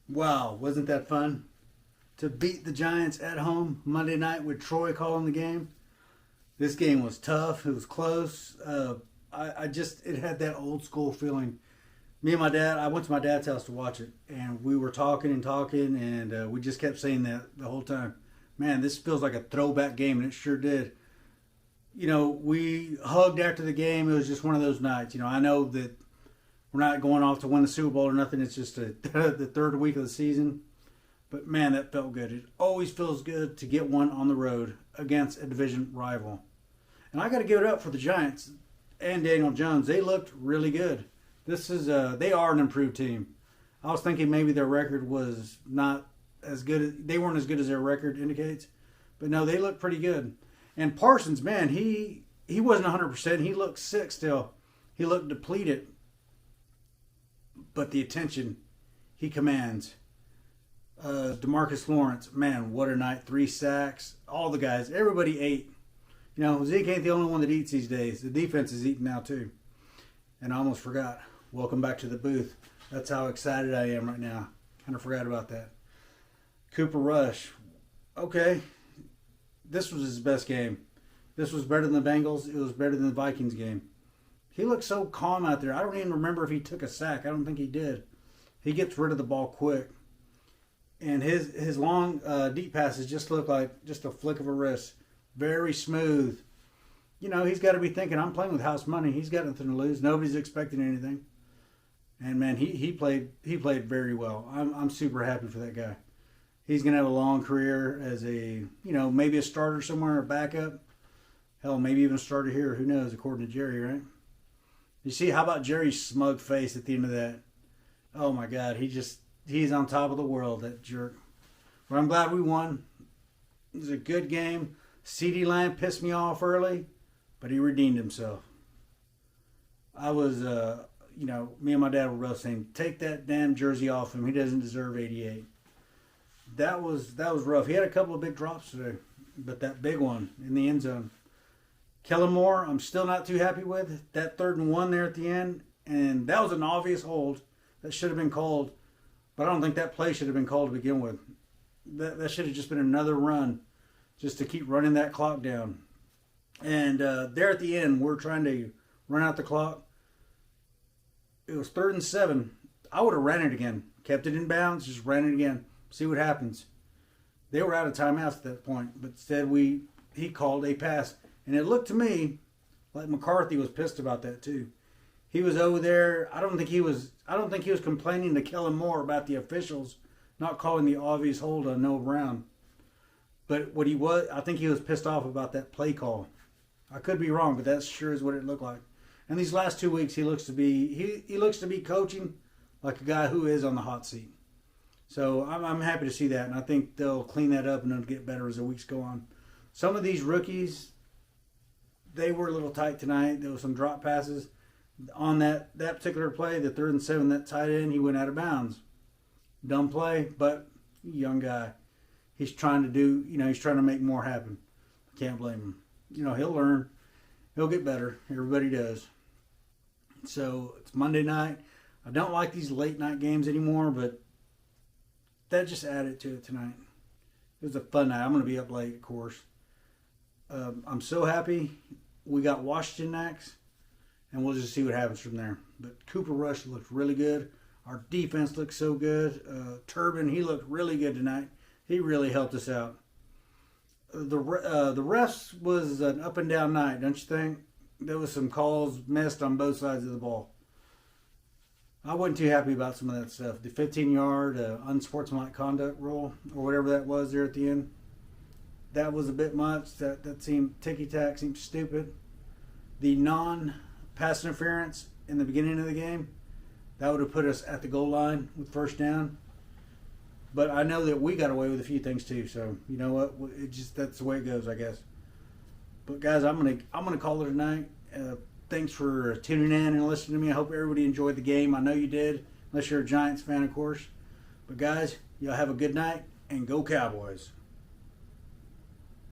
Wow, wasn't that fun? To beat the Giants at home Monday night with Troy calling the game. This game was tough. It was close. I just, it had that old school feeling. Me and my dad, I went to my dad's house to watch it, and we were talking and talking, and we just kept saying that the whole time. Man, this feels like a throwback game, and it sure did. We hugged after the game. It was just one of those nights. I know that we're not going off to win the Super Bowl or nothing. It's just the third week of the season. But man, that felt good. It always feels good to get one on the road against a division rival. And I got to give it up for the Giants and Daniel Jones. They looked really good. They are an improved team. I was thinking maybe their record was not as good. They weren't as good as their record indicates. But no, they looked pretty good. And Parsons, man, he wasn't 100%. He looked sick still. He looked depleted. But the attention he commands. DeMarcus Lawrence, man, what a night. 3 sacks. All the guys, everybody ate. Zeke ain't the only one that eats these days. The defense is eating now too. And I almost forgot. Welcome back to the booth. That's how excited I am right now. Kind of forgot about that. Cooper Rush. Okay. This was his best game. This was better than the Bengals. It was better than the Vikings game. He looked so calm out there. I don't even remember if he took a sack. I don't think he did. He gets rid of the ball quick. And his long, deep passes just look like just a flick of a wrist. Very smooth. He's got to be thinking, I'm playing with house money. He's got nothing to lose. Nobody's expecting anything. And, man, he played very well. I'm super happy for that guy. He's going to have a long career as maybe a starter somewhere, a backup. Hell, maybe even a starter here. Who knows, according to Jerry, right? You see, how about Jerry's smug face at the end of that? Oh, my God. He's on top of the world, that jerk. But I'm glad we won. It was a good game. CeeDee Lamb pissed me off early, but he redeemed himself. I was, me and my dad were both saying, take that damn jersey off him. He doesn't deserve 88. That was rough. He had a couple of big drops today, but that big one in the end zone. Kellen Moore, I'm still not too happy with. That 3rd and 1 there at the end, and that was an obvious hold. That should have been called, but I don't think that play should have been called to begin with. That should have just been another run just to keep running that clock down. And there at the end, we're trying to run out the clock. It was 3rd and 7. I would have ran it again. Kept it in bounds, just ran it again. See what happens. They were out of timeouts at that point, but instead he called a pass. And it looked to me like McCarthy was pissed about that too. He was over there. I don't think he was complaining to Kellen Moore about the officials not calling the obvious hold on Noah Brown. But I think he was pissed off about that play call. I could be wrong, but that sure is what it looked like. And these last 2 weeks, he looks to be coaching like a guy who is on the hot seat. So I'm happy to see that, and I think they'll clean that up and it'll get better as the weeks go on. Some of these rookies, they were a little tight tonight. There was some drop passes on that particular play. The 3rd and 7, that tight end, he went out of bounds. Dumb play, but young guy. He's trying to make more happen. Can't blame him. He'll learn. He'll get better. Everybody does. So it's Monday night. I don't like these late night games anymore, but that just added to it tonight. It was a fun night. I'm going to be up late, of course. I'm so happy we got Washington next, and we'll just see what happens from there. But Cooper Rush looked really good. Our defense looked so good. Turbin, he looked really good tonight. He really helped us out. The refs was an up and down night, don't you think? There was some calls missed on both sides of the ball. I wasn't too happy about some of that stuff. The 15-yard unsportsmanlike conduct rule, or whatever that was there at the end, that was a bit much. That seemed ticky-tack, seemed stupid. The non-pass interference in the beginning of the game, that would have put us at the goal line with 1st down. But I know that we got away with a few things too. So you know what? That's the way it goes, I guess. But guys, I'm gonna call it a night. Thanks for tuning in and listening to me. I hope everybody enjoyed the game. I know you did, unless you're a Giants fan, of course. But guys, y'all have a good night and go Cowboys.